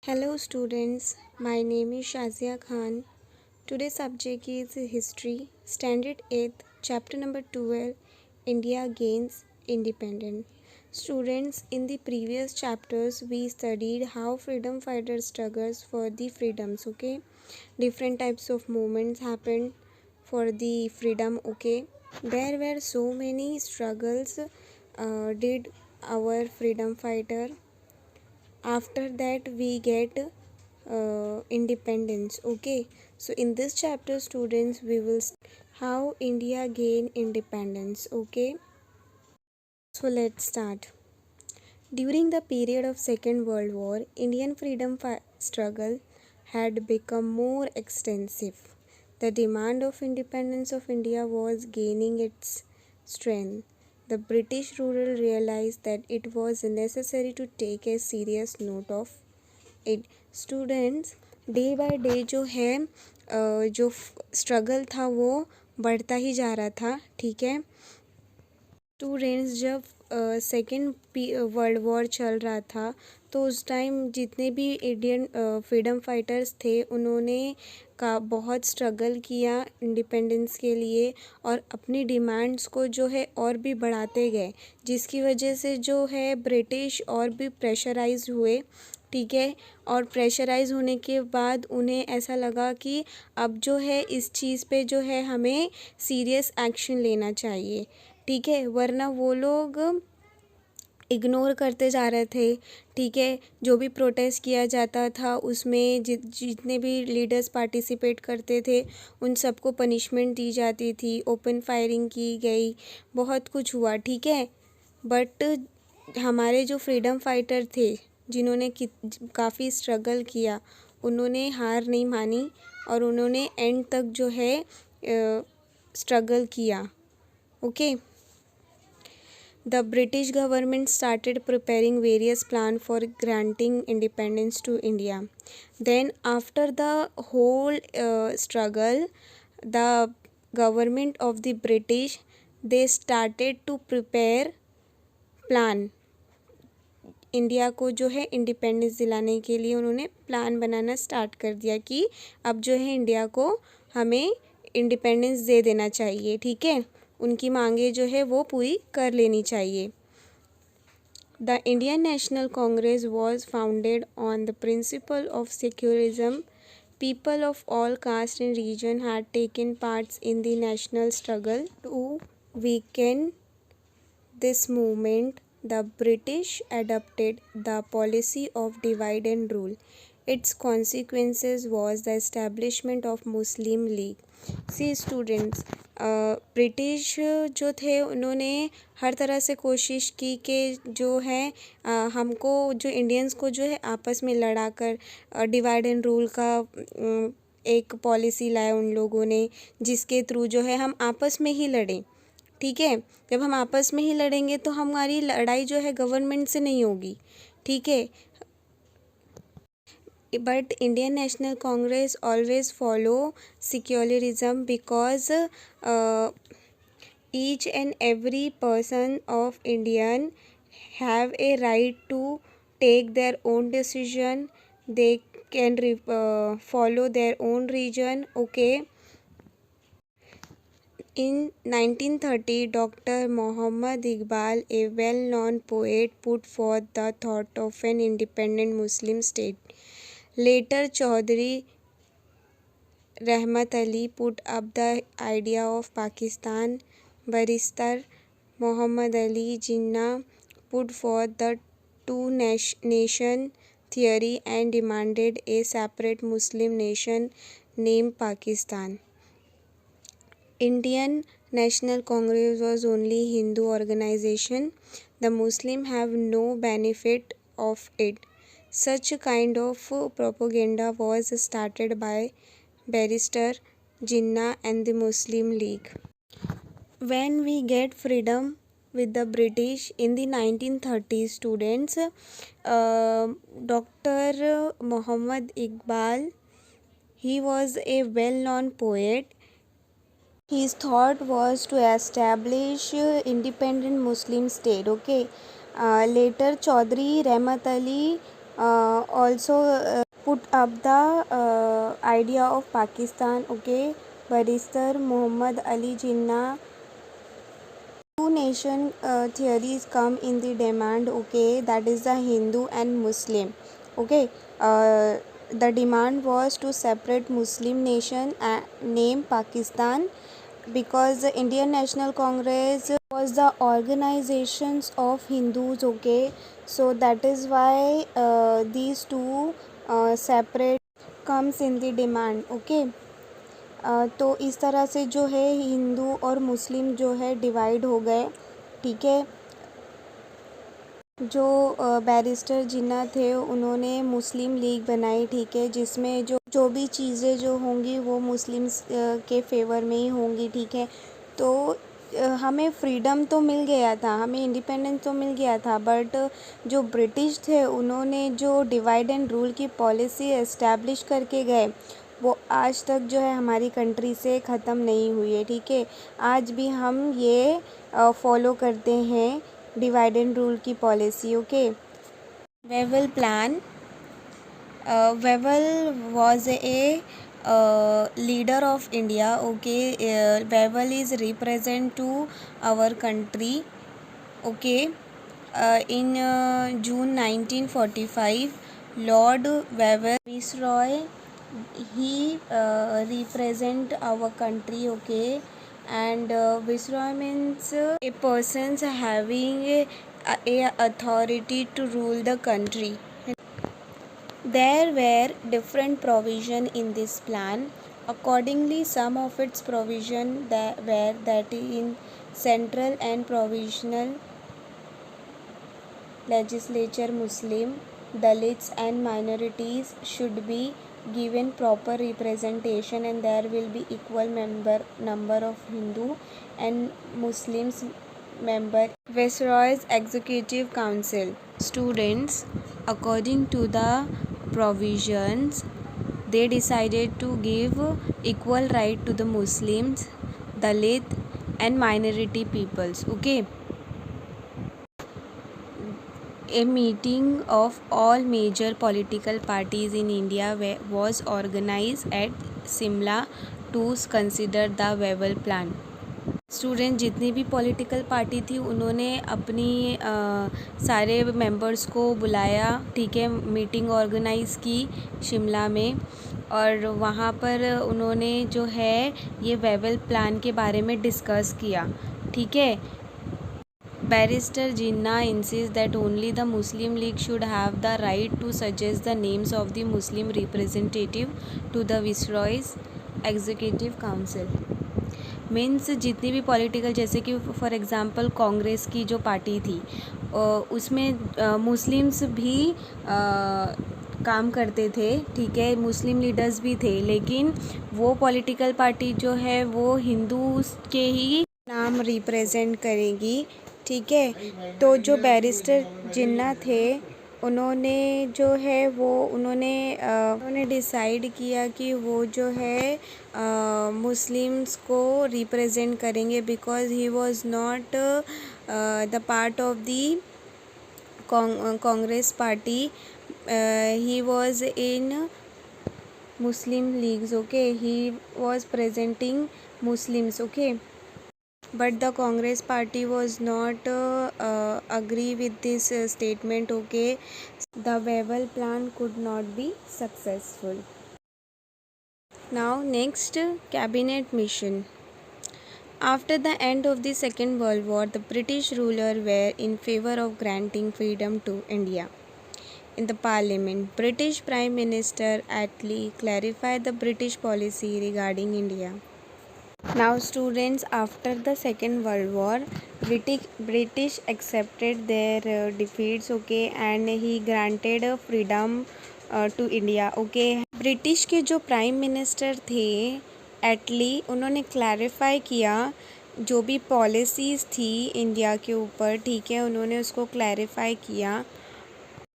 Hello students, my name is Shazia Khan. Today's subject is History, Standard 8th, Chapter number 12, India Gains Independence. Students, in the previous chapters we studied how freedom fighters struggles for the freedoms, okay? Different types of movements happened for the freedom, okay? There were so many struggles did our freedom fighter. After that we get independence, okay? So in this chapter students we will how India gained independence, okay? So let's start. During the period of Second World War, Indian freedom struggle had become more extensive. The demand of independence of India was gaining its strength. The British ruler realized that it was necessary to take a serious note of it. Students day by day जो है जो struggle था वो बढ़ता ही जा रहा था, ठीक है। स्टूडेंट्स जब सेकेंड वर्ल्ड वॉर चल रहा था तो उस टाइम जितने भी इंडियन फ्रीडम फाइटर्स थे उन्होंने का बहुत स्ट्रगल किया इंडिपेंडेंस के लिए और अपनी डिमांड्स को जो है और भी बढ़ाते गए, जिसकी वजह से जो है ब्रिटिश और भी प्रेशराइज हुए, ठीक है। और प्रेशराइज होने के बाद उन्हें ऐसा लगा कि अब जो है इस चीज़ पे जो है हमें सीरियस एक्शन लेना चाहिए, ठीक है, वरना वो लोग इग्नोर करते जा रहे थे, ठीक है। जो भी प्रोटेस्ट किया जाता था उसमें जितने भी लीडर्स पार्टिसिपेट करते थे उन सबको पनिशमेंट दी जाती थी, ओपन फायरिंग की गई, बहुत कुछ हुआ, ठीक है। बट हमारे जो फ्रीडम फाइटर थे जिन्होंने काफ़ी स्ट्रगल किया उन्होंने हार नहीं मानी और उन्होंने एंड तक जो है स्ट्रगल किया, okay. The British government started preparing various plans for granting independence to India. Then after the whole struggle, the government of the British, they started to prepare plan. India को जो है independence दिलाने के लिए उन्होंने plan बनाना start कर दिया कि अब जो है इंडिया को हमें इंडिपेंडेंस दे देना चाहिए, ठीक है। उनकी मांगे जो है वो पूरी कर लेनी चाहिए। The Indian national Congress was founded on the principle of secularism. People of all caste and region had taken parts in the national struggle. To weaken this movement, the British adopted the policy of divide and rule. Its consequences was the establishment of Muslim League. See students, British जो थे उन्होंने हर तरह से कोशिश की कि जो है हमको जो इंडियंस को जो है आपस में लड़ाकर डिवाइड एंड रूल का एक पॉलिसी लाया उन लोगों ने, जिसके थ्रू जो है हम आपस में ही लड़ें, ठीक है। जब हम आपस में ही लड़ेंगे तो हमारी लड़ाई जो है गवर्नमेंट से नहीं होगी, ठीक है। But Indian National Congress always follow secularism because each and every person of Indian have a right to take their own decision. They can follow their own region, okay. In 1930, Dr. Muhammad Iqbal, a well-known poet, put forth the thought of an independent Muslim state. Later, Chaudhry Rahmat Ali put up the idea of Pakistan. Barrister Muhammad Ali Jinnah put forth the two-nation theory and demanded a separate Muslim nation named Pakistan. Indian National Congress was only Hindu organization. The Muslim have no benefit of it. Such a kind of propaganda was started by Barrister Jinnah and the Muslim League. When we get freedom with the British in the 1930s, students, Dr. Muhammad Iqbal, he was a well-known poet. His thought was to establish independent Muslim state, okay. Later Chaudhry Rahmat Ali also put up the idea of Pakistan. Okay, Barrister Muhammad Ali Jinnah. Two nation theories come in the demand. Okay, that is the Hindu and Muslim. Okay, the demand was to separate Muslim nation named Pakistan, because the Indian National Congress was the organizations of Hindus. Okay, so that is why these two separate comes in the demand. Okay, तो इस तरह से जो है हिंदू और मुस्लिम जो है divide हो गए. ठीक है, जो बैरिस्टर जिन्ना थे उन्होंने मुस्लिम लीग बनाई. ठीक है, जिसमें जो भी चीज़ें जो होंगी वो मुस्लिम्स के फेवर में ही होंगी. ठीक है, तो हमें फ्रीडम तो मिल गया था, हमें इंडिपेंडेंस तो मिल गया था, बट जो ब्रिटिश थे उन्होंने जो डिवाइड एंड रूल की पॉलिसी एस्टैब्लिश करके गए वो आज तक जो है हमारी कंट्री से ख़त्म नहीं हुई है. ठीक है, आज भी हम ये फॉलो करते हैं डिवाइड एंड रूल की policy. Okay, Wavell plan. Wavell was a leader of India. Okay, Wavell is represent to our country. Okay, in June 1945, Lord Wavell Viceroy, he represent our country. Okay, and Viceroy means a person's having a authority to rule the country. There were different provision in this plan. Accordingly, some of its provision were that in central and provisional legislature, Muslim, Dalits and minorities should be given proper representation, and there will be equal number of Hindu and Muslims member. Viceroy's Executive Council. Students, according to the provisions, they decided to give equal right to the Muslims, Dalit and minority peoples. Okay, a meeting of all major political parties in India was organized at Simla to consider the Wavell plan. Student जितनी भी political party थी उन्होंने अपनी सारे members को बुलाया. ठीक है, मीटिंग ऑर्गेनाइज़ की शिमला में, और वहाँ पर उन्होंने जो है ये वेवल प्लान के बारे में डिस्कस किया. ठीक है, barrister Jinnah insist that only the Muslim League should have the right to suggest the names of the Muslim representative to the viceroy's executive council. Means जितनी भी पॉलिटिकल, जैसे कि फॉर एग्ज़ाम्पल कांग्रेस की जो पार्टी थी उसमें मुस्लिम्स भी काम करते थे. ठीक है, मुस्लिम लीडर्स भी थे, लेकिन वो पॉलिटिकल पार्टी जो है वो हिंदूज के ही नाम रिप्रेजेंट करेगी. ठीक है, तो जो बैरिस्टर जिन्ना थे उन्होंने जो है वो उन्होंने डिसाइड किया कि वो जो है मुस्लिम्स को रिप्रेजेंट करेंगे, because he was not the part of the Congress party. He was in Muslim leagues. Okay, he was presenting Muslims. Okay, but the Congress party was not agree with this statement. Okay, the Wavell plan could not be successful. Now next, cabinet mission. After the end of the Second World War, the British ruler were in favor of granting freedom to India. In the parliament, British Prime Minister Attlee clarified the British policy regarding India. Now students, after the Second World War, British accepted their defeats. Okay, and he granted freedom to India. Okay, British के जो prime minister थे एटली, उन्होंने clarify किया जो भी policies थी India के ऊपर. ठीक है, उन्होंने उसको क्लैरिफाई किया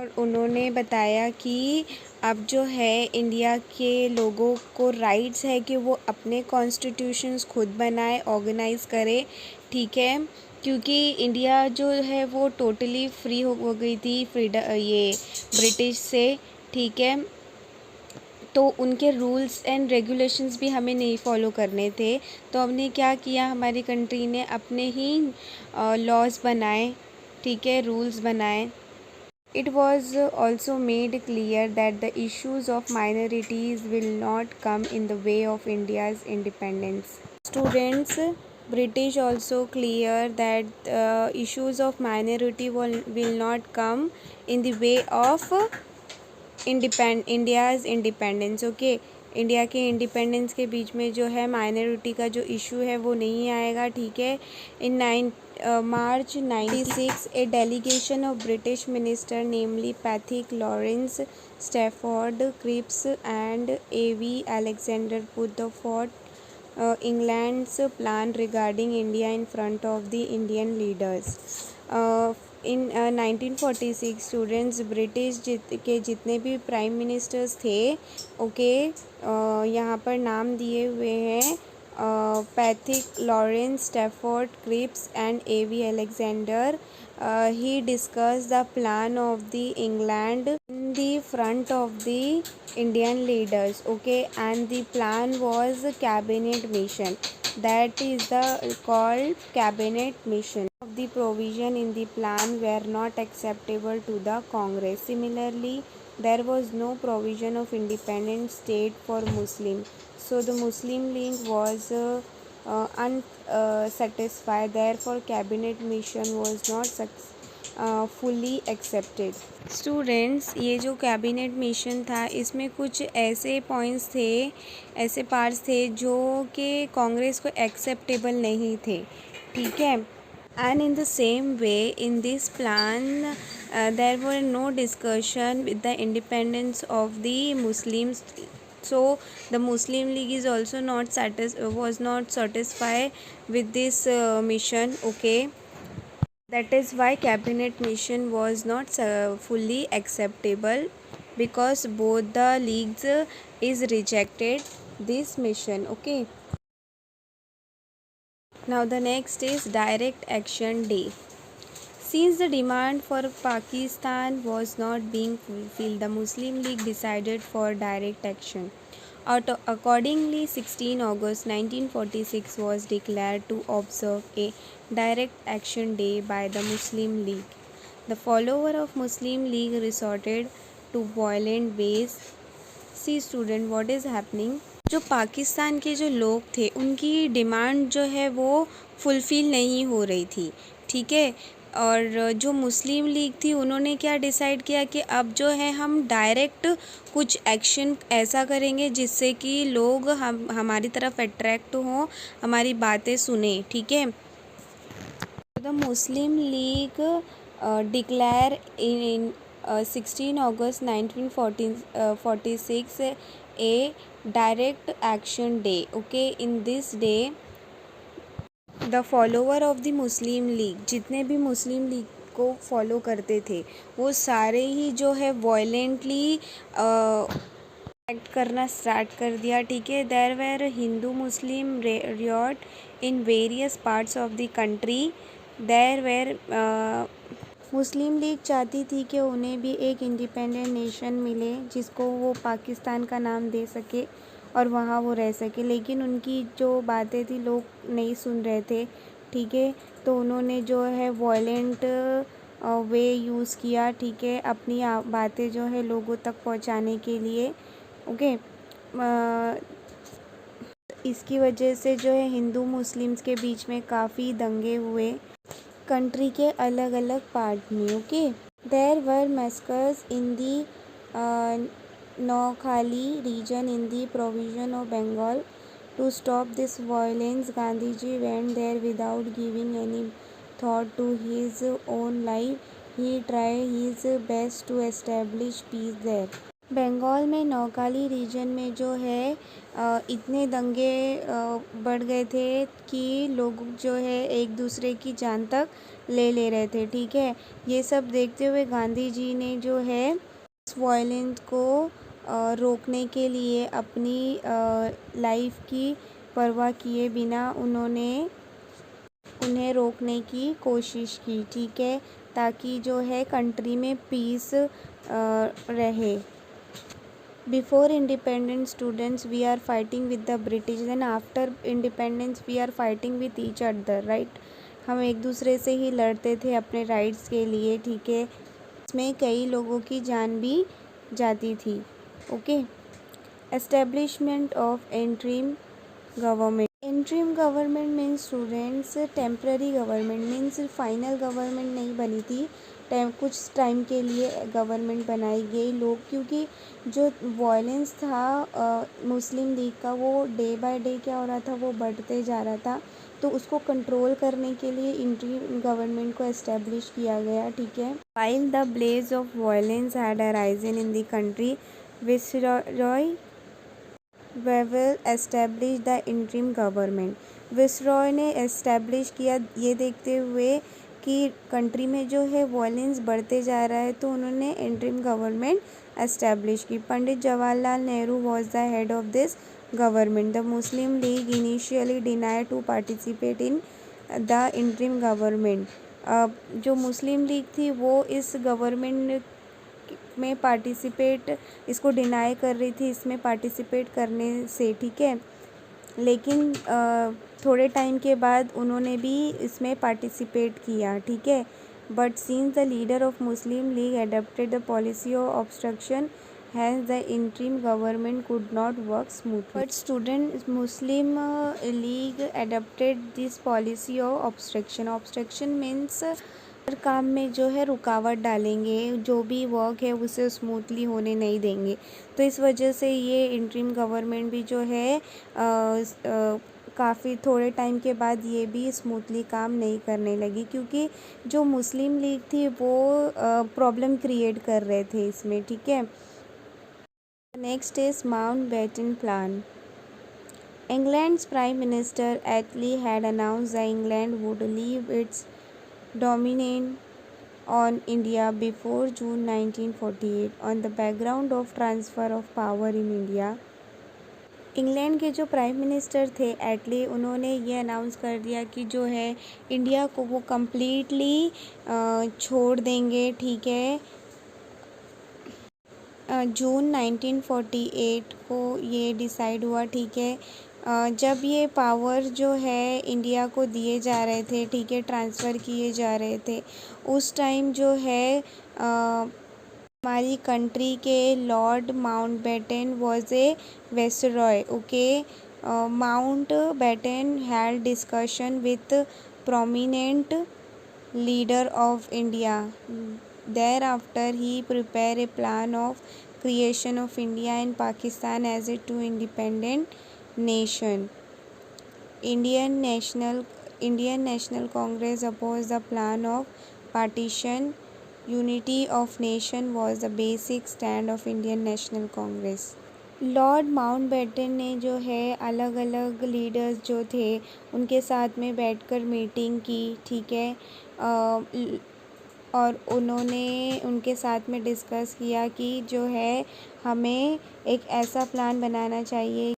और उन्होंने बताया कि अब जो है इंडिया के लोगों को राइट्स है कि वो अपने कॉन्स्टिट्यूशंस खुद बनाए, ऑर्गेनाइज़ करे. ठीक है, क्योंकि इंडिया जो है वो टोटली फ्री हो गई थी ये ब्रिटिश से, ठीक है। तो उनके रूल्स एंड रेगुलेशंस भी हमें नहीं फॉलो करने थे। तो हमने क्या किया, हमारी कंट्री ने अपने ही लॉज बनाए, ठीक है, रूल्स बनाए। It was also made clear that the issues of minorities will not come in the way of India's independence. Students, British also clear that issues of minority will not come in the way of India's independence. Okay, India के independence के बीच में जो है minority का जो issue है वो नहीं आएगा, ठीक है। इन March 96 a delegation of British minister namely Patrick Lawrence, Stafford Cripps and A.V. Alexander put forth England's plan regarding India in front of the Indian leaders. In 1946 students British के जितने भी प्राइम मिनिस्टर्स थे, okay, यहाँ पर नाम दिए हुए हैं Patrick Lawrence, Stafford Cripps and A.V. Alexander. he discussed the plan of the England in the front of the Indian leaders, okay, and the plan was cabinet mission, that is the called cabinet mission. Of the provision in the plan were not acceptable to the Congress. Similarly, there was no provision of independent state for Muslim. So the Muslim League was unsatisfied. Therefore, cabinet mission was not fully accepted. Students, ये जो cabinet mission था इसमें कुछ ऐसे points थे, ऐसे parts थे जो कि कांग्रेस को एक्सेप्टेबल नहीं थे, ठीक है। And in the same way, in this plan, there were no discussion with the independence of the Muslims. So the Muslim League is also was not satisfied with this mission. Okay, that is why cabinet mission was not fully acceptable, because both the leagues is rejected this mission. Okay. Now the next is Direct Action Day. Since the demand for Pakistan was not being fulfilled, the Muslim League decided for direct action. Accordingly, 16 August 1946 was declared to observe a Direct Action Day by the Muslim League. The follower of Muslim League resorted to violent ways. See student, what is happening? जो पाकिस्तान के जो लोग थे उनकी demand जो है वो fulfil नहीं हो रही थी, ठीक है। और जो मुस्लिम लीग थी उन्होंने क्या डिसाइड किया कि अब जो है हम डायरेक्ट कुछ एक्शन ऐसा करेंगे जिससे कि लोग हमारी तरफ अट्रैक्ट हों, हमारी बातें सुने, ठीक है। The Muslim league declare in 16 August 1946 a direct action day. Okay, in this day the follower of the Muslim League, जितने भी मुस्लिम लीग को फॉलो करते थे वो सारे ही जो है वॉयलेंटली एक्ट करना स्टार्ट कर दिया, ठीक है। There were Hindu Muslim riot in various parts of the country. There were Muslim League चाहती थी कि उन्हें भी एक इंडिपेंडेंट नेशन मिले जिसको वो पाकिस्तान का नाम दे सके और वहाँ वो रह सके, लेकिन उनकी जो बातें थी लोग नहीं सुन रहे थे, ठीक है। तो उन्होंने जो है वॉयलेंट वे यूज़ किया, ठीक है, अपनी बातें जो है लोगों तक पहुँचाने के लिए। ओके, इसकी वजह से जो है हिंदू मुस्लिम्स के बीच में काफ़ी दंगे हुए कंट्री के अलग अलग पार्ट में। Okay, there were massacres in the Noakhali region in the provision of Bengal. To stop this violence Gandhi ji went there without giving any thought to his own life. He try his best to establish peace there. Bengal में Noakhali reason में जो है इतने दंगे बढ़ गए थे कि लोग जो है एक दूसरे की जान तक ले रहे थे, ठीक है। ये सब देखते हुए गांधी जी ने जो है इस वायलेंस को रोकने के लिए अपनी लाइफ की परवाह किए बिना उन्होंने उन्हें रोकने की कोशिश की, ठीक है, ताकि जो है कंट्री में पीस रहे। Before independence students we are fighting with the British, then after independence we are fighting with each other, right. हम एक दूसरे से ही लड़ते थे अपने राइट्स के लिए, ठीक है। इसमें कई लोगों की जान भी जाती थी। Okay. Establishment of interim government. Interim government means students, temporary government means final government नहीं बनी थी, कुछ टाइम के लिए गवर्नमेंट बनाई गई। लोग, क्योंकि जो वायलेंस था मुस्लिम लीग का, वो डे बाय डे क्या हो रहा था, वो बढ़ते जा रहा था, तो उसको कंट्रोल करने के लिए इंटरिम गवर्नमेंट को एस्टेब्लिश किया गया, ठीक है। While the blaze of violence had arisen in the country, viceroy Wavell establish the interim government. Viceroy ने एस्टेब्लिश किया, ये देखते हुए कि कंट्री में जो है वायलेंस बढ़ते जा रहा है, तो उन्होंने इंटरिम गवर्नमेंट एस्टेब्लिश की। Pandit Jawaharlal Nehru was the head of this government. The Muslim League initially denied to participate in the interim government. जो मुस्लिम लीग थी वो इस गवर्नमेंट में पार्टिसिपेट, इसको डिनाई कर रही थी इसमें पार्टिसिपेट करने से, ठीक है। लेकिन थोड़े टाइम के बाद उन्होंने भी इसमें पार्टिसिपेट किया, ठीक है। But since the leader of Muslim league adapted the policy of obstruction, hence the interim government could not work smoothly. But student Muslim League adopted this policy of obstruction. Obstruction means हर काम में जो है रुकावट डालेंगे, जो भी work है उसे स्मूथली होने नहीं देंगे। तो इस वजह से ये इंटरिम गवर्नमेंट भी जो है काफ़ी थोड़े टाइम के बाद ये भी स्मूथली काम नहीं करने लगी, क्योंकि जो मुस्लिम लीग थी वो प्रॉब्लम क्रिएट कर रहे थे इसमें, ठीक है। Next is Mountbatten plan. England's Prime Minister Attlee had announced that England would leave its dominion on India before June 1948 on the background of transfer of power in India. England के जो prime minister थे एटली, उन्होंने ये announce कर दिया कि जो है इंडिया को वो कम्प्लीटली छोड़ देंगे, ठीक है। जून 1948 को ये डिसाइड हुआ, ठीक है। जब ये पावर जो है इंडिया को दिए जा रहे थे, ठीक है, ट्रांसफ़र किए जा रहे थे, उस टाइम जो है हमारी कंट्री के Lord Mountbatten was a viceroy, okay. Mountbatten had discussion with prominent leader of India. Thereafter, he prepared a plan of creation of India and Pakistan as a two independent nation. Indian National Congress opposed the plan of partition. Unity of nation was the basic stand of Indian National Congress. Lord Mountbatten ने जो है अलग अलग leaders जो थे उनके साथ में बैठकर मीटिंग की, ठीक है। और उन्होंने उनके साथ में डिस्कस किया कि जो है हमें एक ऐसा प्लान बनाना चाहिए,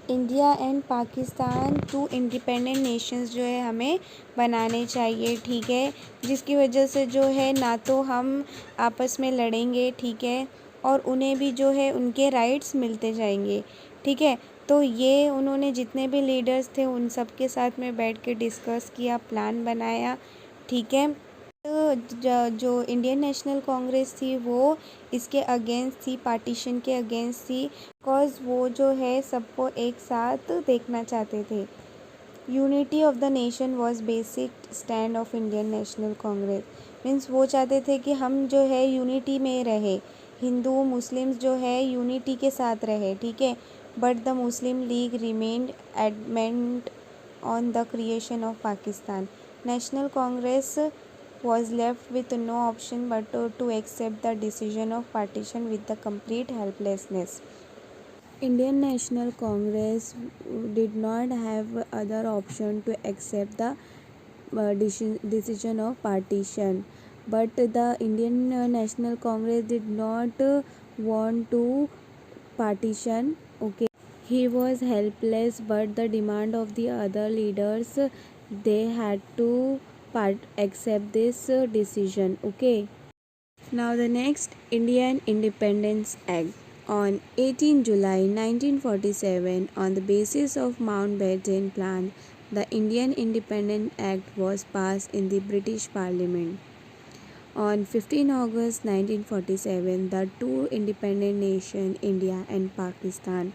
India and Pakistan two independent nations जो है हमें बनाने चाहिए, ठीक है। जिसकी वजह से जो है ना तो हम आपस में लड़ेंगे, ठीक है, और उन्हें भी जो है उनके राइट्स मिलते जाएंगे, ठीक है। तो ये उन्होंने जितने भी लीडर्स थे उन सब के साथ में बैठ के डिस्कस किया, प्लान बनाया, ठीक है। जो इंडियन नेशनल कांग्रेस थी वो इसके अगेंस्ट थी, पार्टीशन के अगेंस्ट थी, बिकॉज वो जो है सबको एक साथ देखना चाहते थे। Unity of the nation was basic stand of Indian national Congress. Means वो चाहते थे कि हम जो है यूनिटी में रहे, हिंदू मुस्लिम्स जो है यूनिटी के साथ रहे, ठीक है। But the Muslim league remained adamant on the creation of Pakistan. National Congress was left with no option but to accept the decision of partition with the complete helplessness. Indian National Congress did not have other option to accept the decision of partition, but the Indian National Congress did not want to partition, okay. He was helpless, but the demand of the other leaders they had to accept this decision. Okay. Now the next, Indian Independence Act. On 18 July 1947, on the basis of Mountbatten Plan, the Indian Independence Act was passed in the British Parliament. On 15 August 1947, the two independent nations, India and Pakistan,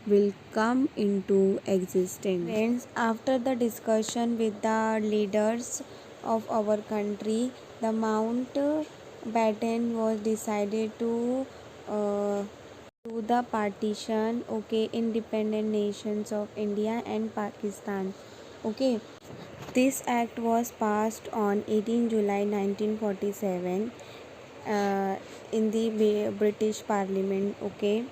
will come into existence. Friends, after the discussion with the leaders of our country, the Mountbatten was decided to do the partition, okay, independent nations of India and Pakistan. Okay, this act was passed on 18 July 1947 in the British Parliament. Okay,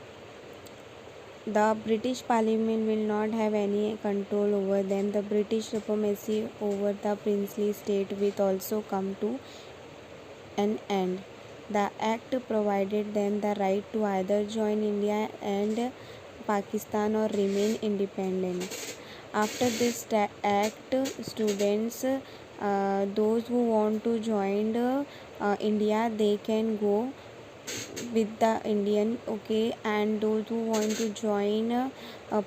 the British Parliament will not have any control over them. The British supremacy over the princely state will also come to an end. The act provided them the right to either join India and Pakistan or remain independent. After this act, students, those who want to join India, they can go with the Indian, okay, and those who want to join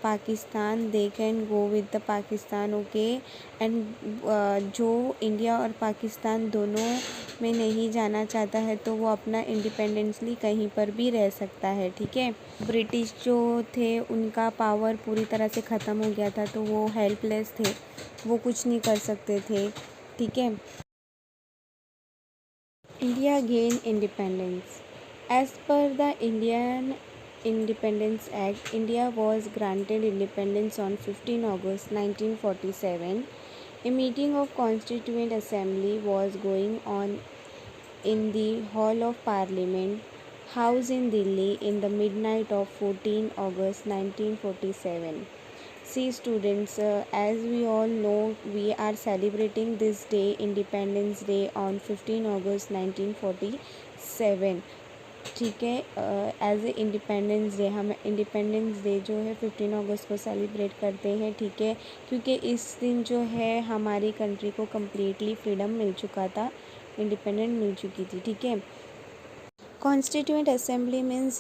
Pakistan, they can go with the Pakistan, okay, and जो India और पाकिस्तान दोनों में नहीं जाना चाहता है तो वो अपना इंडिपेंडेंसली कहीं पर भी रह सकता है, ठीक है। ब्रिटिश जो थे उनका पावर पूरी तरह से ख़त्म हो गया था तो वो हेल्पलेस थे, वो कुछ नहीं कर सकते थे, ठीक है। India gain independence. As per the Indian Independence Act, India was granted independence on 15 August 1947. A meeting of Constituent Assembly was going on in the Hall of Parliament, House in Delhi, in the midnight of 14 August 1947. See students, as we all know, we are celebrating this day, Independence Day, on 15 August 1947. ठीक है, as a independence day, हम independence day जो है 15 अगस्त को celebrate करते हैं, ठीक है, क्योंकि इस दिन जो है हमारी कंट्री को कम्प्लीटली फ्रीडम मिल चुका था, इंडिपेंडेंट मिल चुकी थी, ठीक है। कॉन्स्टिट्यूएंट असेंबली मीन्स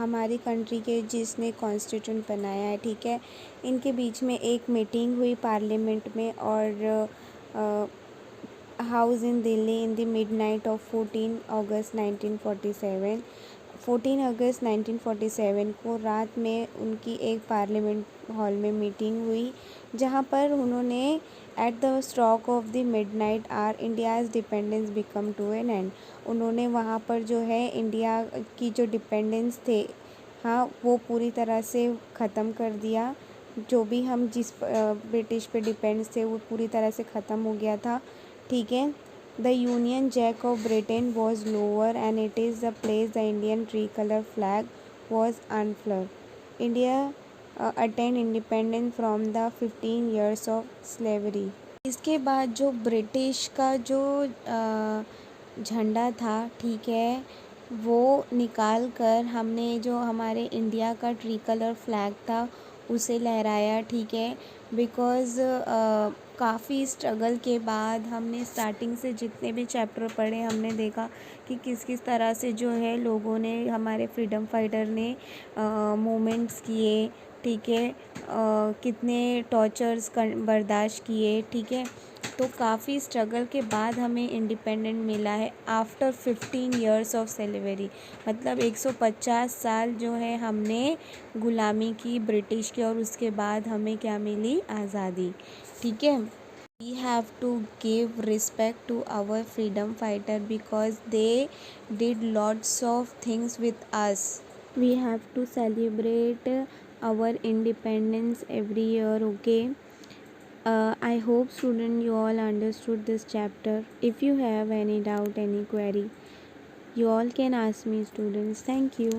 हमारी कंट्री के जिसने कॉन्स्टिट्यूंट बनाया है, ठीक है, इनके बीच में एक मीटिंग हुई पार्लियामेंट में और house in Delhi in the midnight of 14 अगस्त 1947। 14 अगस्त 1947 को रात में उनकी एक पार्लियामेंट हॉल में मीटिंग हुई जहां पर उन्होंने at the stroke of the midnight hour India's dependence become to an end, उन्होंने वहां पर जो है इंडिया की जो डिपेंडेंस थे, हाँ, वो पूरी तरह से ख़त्म कर दिया। जो भी हम जिस ब्रिटिश पे डिपेंड थे वो पूरी तरह से ख़त्म हो गया था, ठीक है। The Union Jack of Britain was lower and it is the place the Indian tri colour flag was unfurled. India attained independence from the 15 years of slavery. इसके बाद जो ब्रिटिश का जो झंडा था, ठीक है, वो निकाल कर हमने जो हमारे इंडिया का ट्री कलर फ्लैग था उसे लहराया, ठीक है। बिकॉज़ काफ़ी स्ट्रगल के बाद हमने स्टार्टिंग से जितने भी चैप्टर पढ़े हमने देखा कि किस किस तरह से जो है लोगों ने, हमारे फ्रीडम फाइटर ने मूवमेंट्स किए, ठीक है, कितने टॉर्चर्स बर्दाश्त किए, ठीक है। तो काफ़ी स्ट्रगल के बाद हमें इंडिपेंडेंट मिला है आफ्टर 15 ईयर्स ऑफ स्लेवरी, मतलब 150 साल जो है हमने गुलामी की ब्रिटिश की और उसके बाद हमें क्या मिली, आज़ादी, ठीक है। We have to give respect to our freedom fighter because they did lots of things with us. We have to celebrate our independence every year, okay. I hope student you all understood this chapter. If you have any doubt, any query, you all can ask me students. Thank you.